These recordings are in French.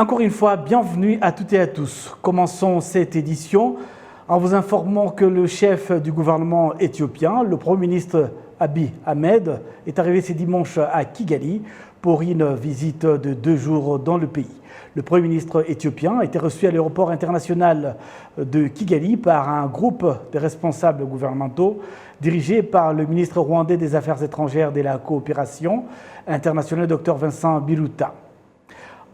Encore une fois, bienvenue à toutes et à tous. Commençons cette édition en vous informant que le chef du gouvernement éthiopien, le Premier ministre Abiy Ahmed, est arrivé ce dimanche à Kigali pour une visite de 2 jours dans le pays. Le Premier ministre éthiopien a été reçu à l'aéroport international de Kigali par un groupe de responsables gouvernementaux dirigé par le ministre rwandais des Affaires étrangères et de la coopération internationale, Dr Vincent Biruta.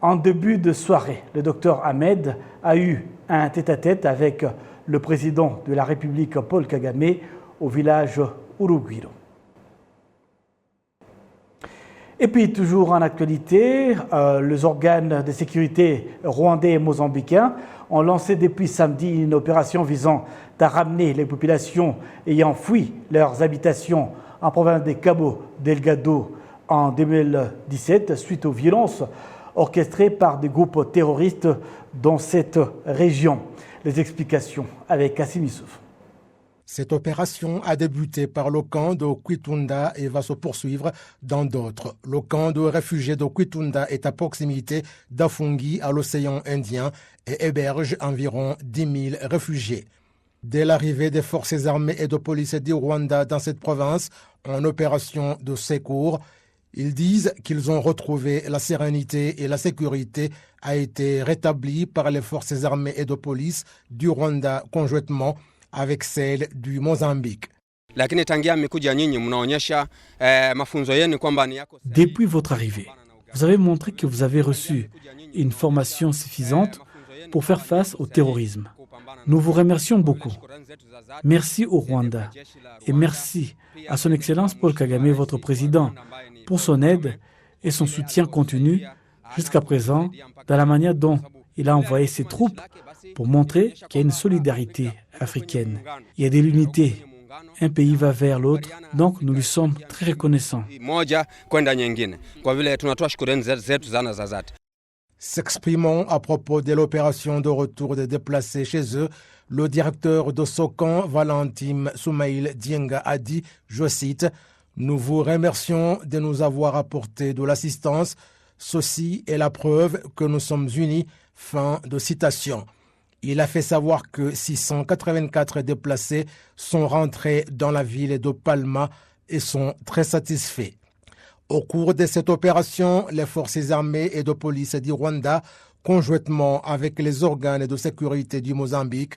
En début de soirée, le Dr Ahmed a eu un tête-à-tête avec le président de la République, Paul Kagame, au village Urugwiro. Et puis, toujours en actualité, les organes de sécurité rwandais et mozambicains ont lancé depuis samedi une opération visant à ramener les populations ayant fui leurs habitations en province de Cabo Delgado en 2017 suite aux violences orchestrées par des groupes terroristes dans cette région. Les explications avec Kassim Issouf. Cette opération a débuté par le camp de Kwitunda et va se poursuivre dans d'autres. Le camp de réfugiés de Kwitunda est à proximité d'Afungi à l'océan Indien et héberge environ 10 000 réfugiés. Dès l'arrivée des forces armées et de police du Rwanda dans cette province, en opération de secours, ils disent qu'ils ont retrouvé la sérénité et la sécurité a été rétablie par les forces armées et de police du Rwanda conjointement avec celle du Mozambique. Depuis votre arrivée, vous avez montré que vous avez reçu une formation suffisante pour faire face au terrorisme. Nous vous remercions beaucoup. Merci au Rwanda et merci à son Excellence Paul Kagame, votre président, pour son aide et son soutien continu jusqu'à présent dans la manière dont il a envoyé ses troupes pour montrer qu'il y a une solidarité africaine. Il y a de l'unité. Un pays va vers l'autre, donc nous lui sommes très reconnaissants. S'exprimant à propos de l'opération de retour des déplacés chez eux, le directeur de ce camp, Valentim Soumaïl Dienga, a dit, je cite, « Nous vous remercions de nous avoir apporté de l'assistance. Ceci est la preuve que nous sommes unis. » Fin de citation. Il a fait savoir que 684 déplacés sont rentrés dans la ville de Palma et sont très satisfaits. Au cours de cette opération, les forces armées et de police du Rwanda, conjointement avec les organes de sécurité du Mozambique,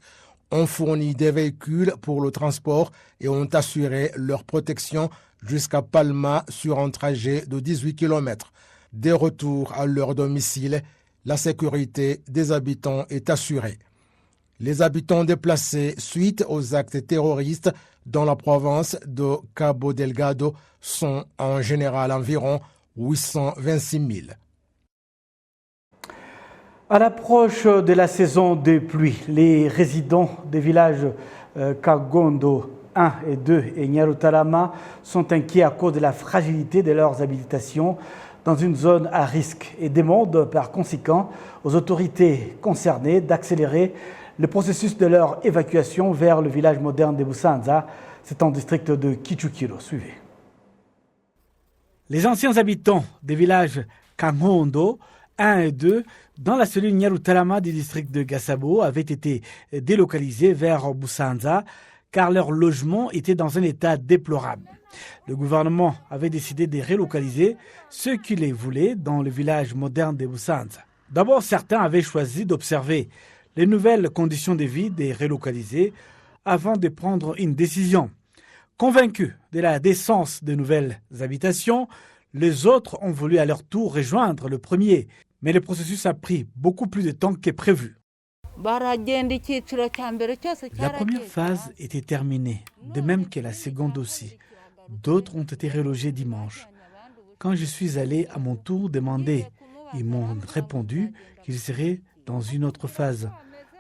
ont fourni des véhicules pour le transport et ont assuré leur protection jusqu'à Palma sur un trajet de 18 km. Des retours à leur domicile, la sécurité des habitants est assurée. Les habitants déplacés suite aux actes terroristes dans la province de Cabo Delgado sont en général environ 826 000. À l'approche de la saison des pluies, les résidents des villages Kagondo 1 et 2 et Nyarutarama sont inquiets à cause de la fragilité de leurs habitations dans une zone à risque et demandent par conséquent aux autorités concernées d'accélérer le processus de leur évacuation vers le village moderne de Busanza, c'est en district de Kichukiro. Suivez. Les anciens habitants des villages Kangondo 1 et 2 dans la cellule Nyarutarama du district de Gasabo avaient été délocalisés vers Busanza car leur logement était dans un état déplorable. Le gouvernement avait décidé de relocaliser ceux qui les voulaient dans le village moderne de Busanza. D'abord, certains avaient choisi d'observer les nouvelles conditions de vie des relocalisés avant de prendre une décision. Convaincus de la décence de nouvelles habitations, les autres ont voulu à leur tour rejoindre le premier, mais le processus a pris beaucoup plus de temps que prévu. La première phase était terminée, de même que la seconde aussi. D'autres ont été relogés dimanche. Quand je suis allé à mon tour demander, ils m'ont répondu qu'ils seraient dans une autre phase.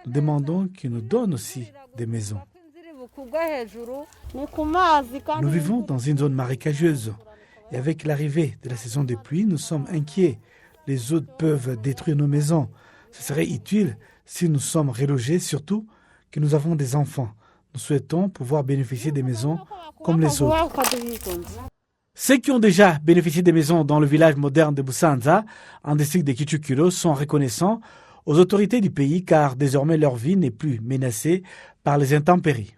Nous demandons qu'ils nous donnent aussi des maisons. Nous vivons dans une zone marécageuse et avec l'arrivée de la saison des pluies, nous sommes inquiets. Les eaux peuvent détruire nos maisons. Ce serait utile si nous sommes relogés, surtout que nous avons des enfants. Nous souhaitons pouvoir bénéficier des maisons comme les autres. Ceux qui ont déjà bénéficié des maisons dans le village moderne de Busanza, en district de Kichukiro, sont reconnaissants aux autorités du pays car désormais leur vie n'est plus menacée par les intempéries.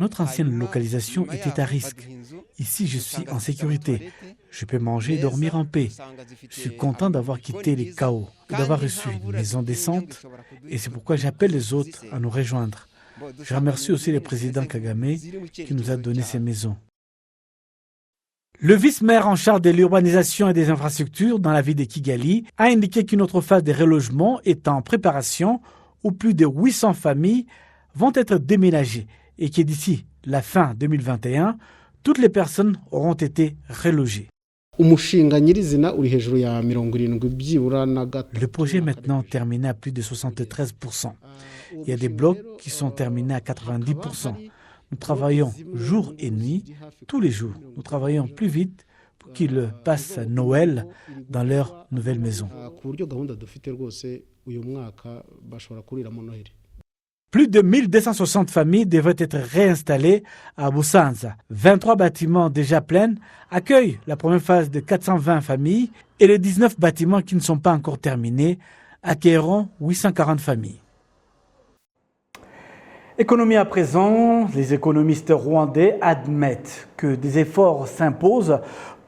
Notre ancienne localisation était à risque. Ici, je suis en sécurité. Je peux manger et dormir en paix. Je suis content d'avoir quitté les chaos, d'avoir reçu une maison décente et c'est pourquoi j'appelle les autres à nous rejoindre. Je remercie aussi le président Kagame qui nous a donné ces maisons. Le vice-maire en charge de l'urbanisation et des infrastructures dans la ville de Kigali a indiqué qu'une autre phase de relogement est en préparation où plus de 800 familles vont être déménagées et que d'ici la fin 2021, toutes les personnes auront été relogées. Le projet est maintenant terminé à plus de 73%. Il y a des blocs qui sont terminés à 90%. Nous travaillons jour et nuit, tous les jours. Nous travaillons plus vite pour qu'ils passent Noël dans leur nouvelle maison. Plus de 1260 familles devraient être réinstallées à Busanza. 23 bâtiments déjà pleins accueillent la première phase de 420 familles et les 19 bâtiments qui ne sont pas encore terminés accueilleront 840 familles. Économie à présent, les économistes rwandais admettent que des efforts s'imposent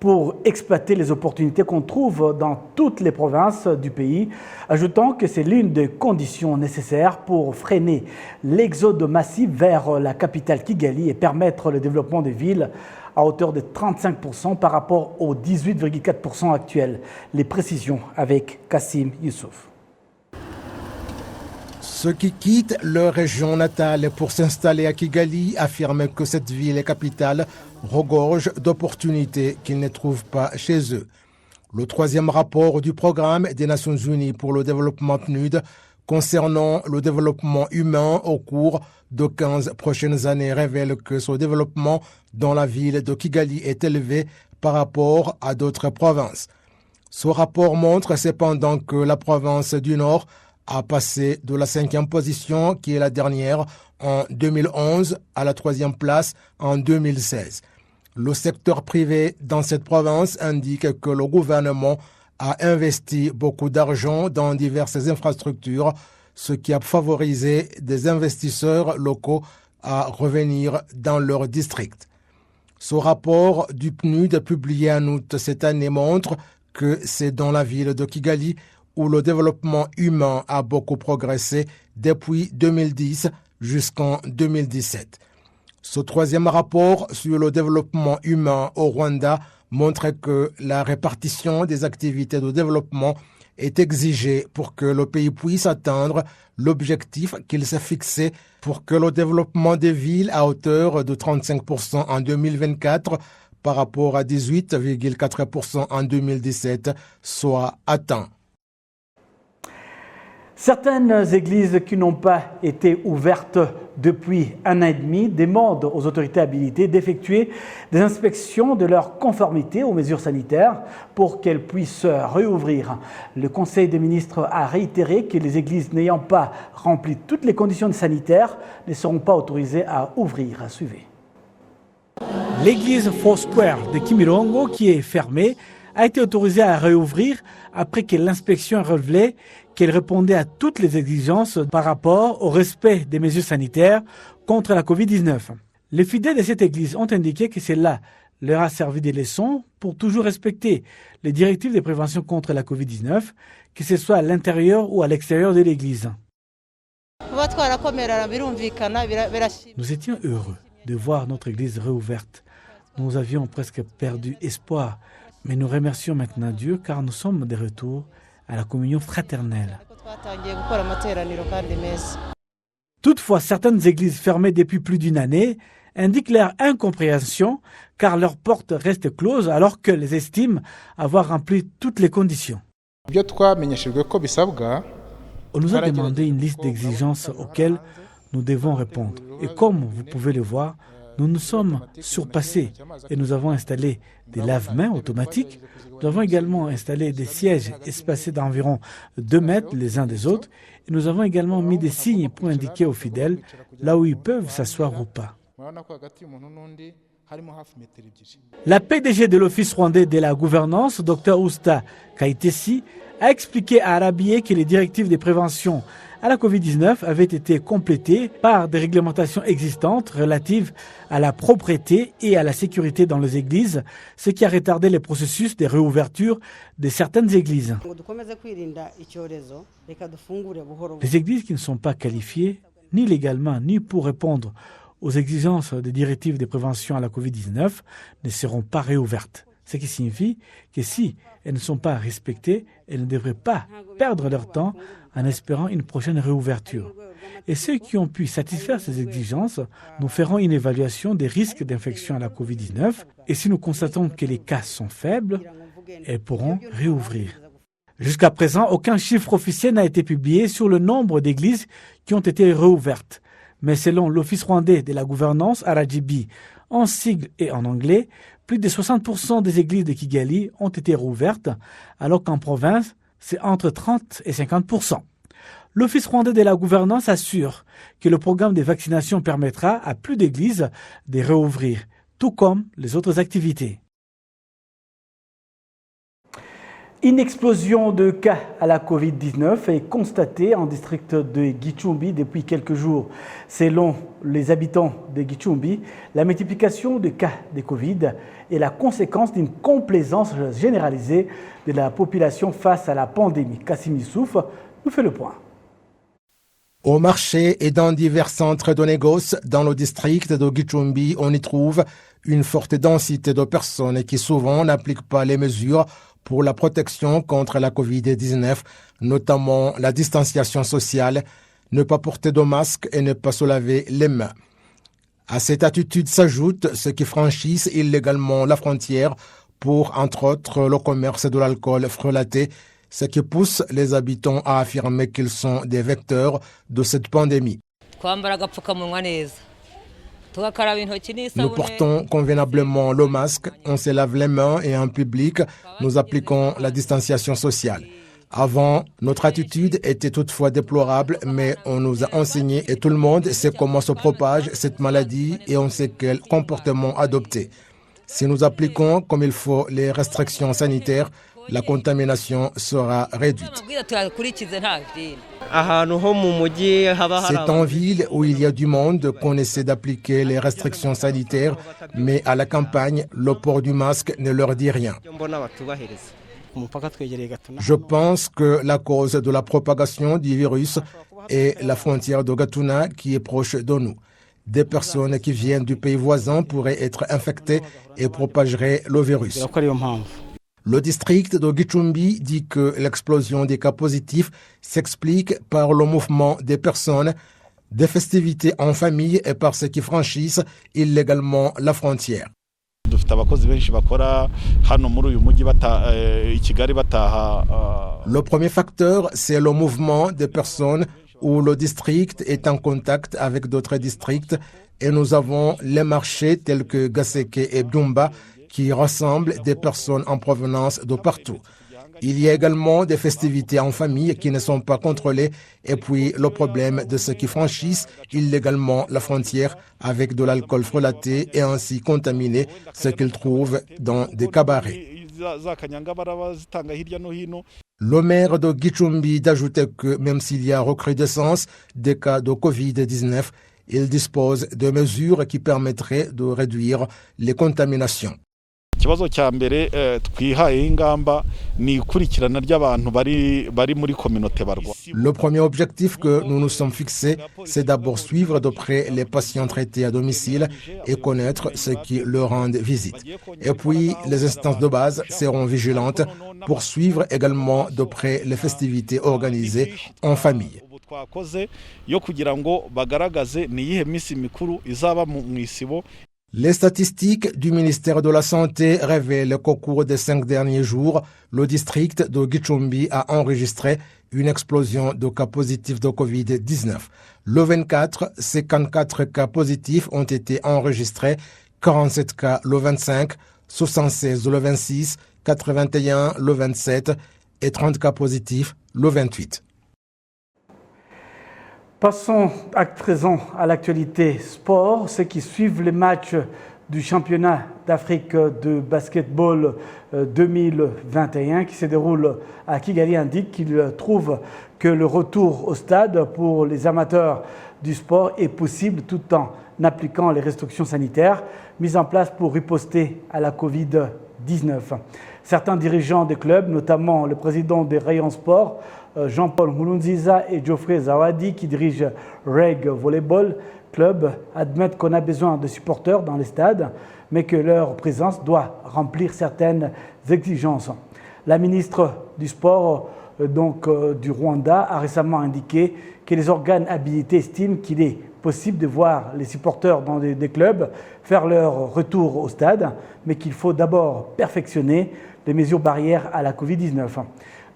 pour exploiter les opportunités qu'on trouve dans toutes les provinces du pays, ajoutant que c'est l'une des conditions nécessaires pour freiner l'exode massif vers la capitale Kigali et permettre le développement des villes à hauteur de 35% par rapport aux 18,4% actuels. Les précisions avec Kassim Youssouf. Ceux qui quittent leur région natale pour s'installer à Kigali affirment que cette ville et capitale regorge d'opportunités qu'ils ne trouvent pas chez eux. Le troisième rapport du programme des Nations Unies pour le développement PNUD concernant le développement humain au cours de 15 prochaines années révèle que ce développement dans la ville de Kigali est élevé par rapport à d'autres provinces. Ce rapport montre cependant que la province du Nord a passé de la 5e position, qui est la dernière, en 2011 à la 3e place en 2016. Le secteur privé dans cette province indique que le gouvernement a investi beaucoup d'argent dans diverses infrastructures, ce qui a favorisé des investisseurs locaux à revenir dans leur district. Ce rapport du PNUD publié en août cette année montre que c'est dans la ville de Kigali où le développement humain a beaucoup progressé depuis 2010 jusqu'en 2017. Ce troisième rapport sur le développement humain au Rwanda montre que la répartition des activités de développement est exigée pour que le pays puisse atteindre l'objectif qu'il s'est fixé pour que le développement des villes à hauteur de 35% en 2024 par rapport à 18,4% en 2017 soit atteint. Certaines églises qui n'ont pas été ouvertes depuis 1 an et demi demandent aux autorités habilitées d'effectuer des inspections de leur conformité aux mesures sanitaires pour qu'elles puissent réouvrir. Le Conseil des ministres a réitéré que les églises n'ayant pas rempli toutes les conditions sanitaires ne seront pas autorisées à ouvrir. Suivez. L'église Foursquare de Kimirongo, qui est fermée, a été autorisée à réouvrir après que l'inspection a révélé qu'elle répondait à toutes les exigences par rapport au respect des mesures sanitaires contre la Covid-19. Les fidèles de cette église ont indiqué que cela leur a servi de leçon pour toujours respecter les directives de prévention contre la Covid-19, que ce soit à l'intérieur ou à l'extérieur de l'église. Nous étions heureux de voir notre église réouverte. Nous avions presque perdu espoir, mais nous remercions maintenant Dieu car nous sommes de retour à la communion fraternelle. Toutefois, certaines églises fermées depuis plus d'1 année indiquent leur incompréhension car leurs portes restent closes alors qu'elles estiment avoir rempli toutes les conditions. On nous a demandé une liste d'exigences auxquelles nous devons répondre. Et comme vous pouvez le voir, Nous nous sommes surpassés et nous avons installé des lave-mains automatiques. Nous avons également installé des sièges espacés d'environ 2 mètres les uns des autres. Et nous avons également mis des signes pour indiquer aux fidèles là où ils peuvent s'asseoir ou pas. La PDG de l'Office rwandais de la gouvernance, Dr Ousta Kaitesi, a expliqué à Arabié que les directives de prévention à la Covid-19 avaient été complétées par des réglementations existantes relatives à la propreté et à la sécurité dans les églises, ce qui a retardé le processus de réouverture de certaines églises. Les églises qui ne sont pas qualifiées, ni légalement, ni pour répondre aux exigences des directives de prévention à la Covid-19, ne seront pas réouvertes. Ce qui signifie que si elles ne sont pas respectées, elles ne devraient pas perdre leur temps en espérant une prochaine réouverture. Et ceux qui ont pu satisfaire ces exigences, nous ferons une évaluation des risques d'infection à la Covid-19 et si nous constatons que les cas sont faibles, elles pourront réouvrir. Jusqu'à présent, aucun chiffre officiel n'a été publié sur le nombre d'églises qui ont été réouvertes. Mais selon l'Office rwandais de la gouvernance, RGB, en sigle et en anglais, plus de 60% des églises de Kigali ont été rouvertes, alors qu'en province, c'est entre 30 et 50%. L'Office rwandais de la gouvernance assure que le programme de vaccination permettra à plus d'églises de réouvrir, tout comme les autres activités. Une explosion de cas à la Covid-19 est constatée en district de Gicumbi depuis quelques jours. Selon les habitants de Gicumbi, la multiplication de cas de Covid est la conséquence d'une complaisance généralisée de la population face à la pandémie. Kassim Youssouf nous fait le point. Au marché et dans divers centres de négoce dans le district de Gicumbi, on y trouve une forte densité de personnes qui souvent n'appliquent pas les mesures pour la protection contre la Covid-19, notamment la distanciation sociale, ne pas porter de masque et ne pas se laver les mains. À cette attitude s'ajoutent ceux qui franchissent illégalement la frontière pour, entre autres, le commerce de l'alcool frelaté, ce qui pousse les habitants à affirmer qu'ils sont des vecteurs de cette pandémie. Nous portons convenablement le masque, on se lave les mains et en public, nous appliquons la distanciation sociale. Avant, notre attitude était toutefois déplorable, mais on nous a enseigné et tout le monde sait comment se propage cette maladie et on sait quel comportement adopter. Si nous appliquons comme il faut les restrictions sanitaires, la contamination sera réduite. C'est en ville où il y a du monde qu'on essaie d'appliquer les restrictions sanitaires, mais à la campagne, le port du masque ne leur dit rien. Je pense que la cause de la propagation du virus est la frontière de Gatuna qui est proche de nous. Des personnes qui viennent du pays voisin pourraient être infectées et propageraient le virus. Le district de Gicumbi dit que l'explosion des cas positifs s'explique par le mouvement des personnes, des festivités en famille et par ceux qui franchissent illégalement la frontière. Le premier facteur, c'est le mouvement des personnes où le district est en contact avec d'autres districts et nous avons les marchés tels que Gaseke et Bumba qui rassemblent des personnes en provenance de partout. Il y a également des festivités en famille qui ne sont pas contrôlées et puis le problème de ceux qui franchissent illégalement la frontière avec de l'alcool frelaté et ainsi contaminer ce qu'ils trouvent dans des cabarets. Le maire de Gicumbi d'ajouter que même s'il y a recrudescence des cas de Covid-19, il dispose de mesures qui permettraient de réduire les contaminations. Le premier objectif que nous nous sommes fixés, c'est d'abord suivre de près les patients traités à domicile et connaître ceux qui leur rendent visite. Et puis, les instances de base seront vigilantes pour suivre également de près les festivités organisées en famille. Les statistiques du ministère de la Santé révèlent qu'au cours des 5 derniers jours, le district de Gicumbi a enregistré une explosion de cas positifs de Covid-19. Le 24, 54 cas positifs ont été enregistrés, 47 cas le 25, 76 le 26, 81 le 27 et 30 cas positifs le 28. Passons à présent à l'actualité sport. Ceux qui suivent les matchs du championnat d'Afrique de basketball 2021 qui se déroule à Kigali indiquent qu'ils trouvent que le retour au stade pour les amateurs du sport est possible tout en appliquant les restrictions sanitaires mises en place pour riposter à la Covid-19. Certains dirigeants des clubs, notamment le président des rayons sport, Jean-Paul Mulunziza et Geoffrey Zawadi, qui dirigent Reg Volleyball Club, admettent qu'on a besoin de supporters dans les stades, mais que leur présence doit remplir certaines exigences. La ministre du Sport du Rwanda a récemment indiqué que les organes habilités estiment qu'il est possible de voir les supporters dans des clubs faire leur retour au stade, mais qu'il faut d'abord perfectionner les mesures barrières à la Covid-19.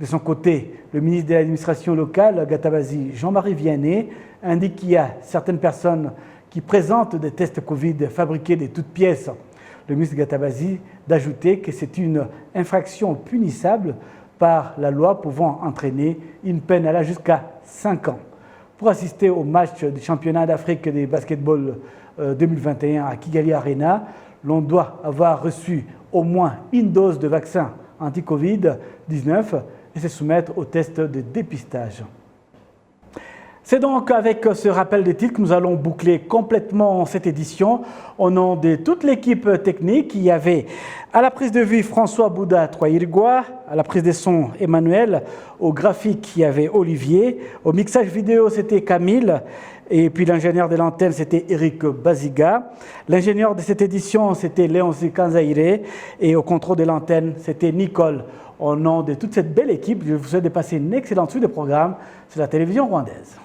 De son côté, le ministre de l'administration locale, Gatabazi Jean-Marie Vianney, indique qu'il y a certaines personnes qui présentent des tests Covid fabriqués de toutes pièces. Le ministre Gatabazi d'ajouter que c'est une infraction punissable par la loi pouvant entraîner une peine allant jusqu'à 5 ans. Pour assister au match du championnat d'Afrique de basketball 2021 à Kigali Arena, l'on doit avoir reçu au moins une dose de vaccin anti-Covid-19 et se soumettre au test de dépistage. C'est donc avec ce rappel des titres que nous allons boucler complètement cette édition. Au nom de toute l'équipe technique, il y avait à la prise de vue François Bouda Troirigua, à la prise de son Emmanuel, au graphique il y avait Olivier, au mixage vidéo c'était Camille, et puis l'ingénieur de l'antenne c'était Eric Baziga, l'ingénieur de cette édition c'était Léon Kanzaire, et au contrôle de l'antenne c'était Nicole. Au nom de toute cette belle équipe, je vous souhaite de passer une excellente suite de programmes sur la télévision rwandaise.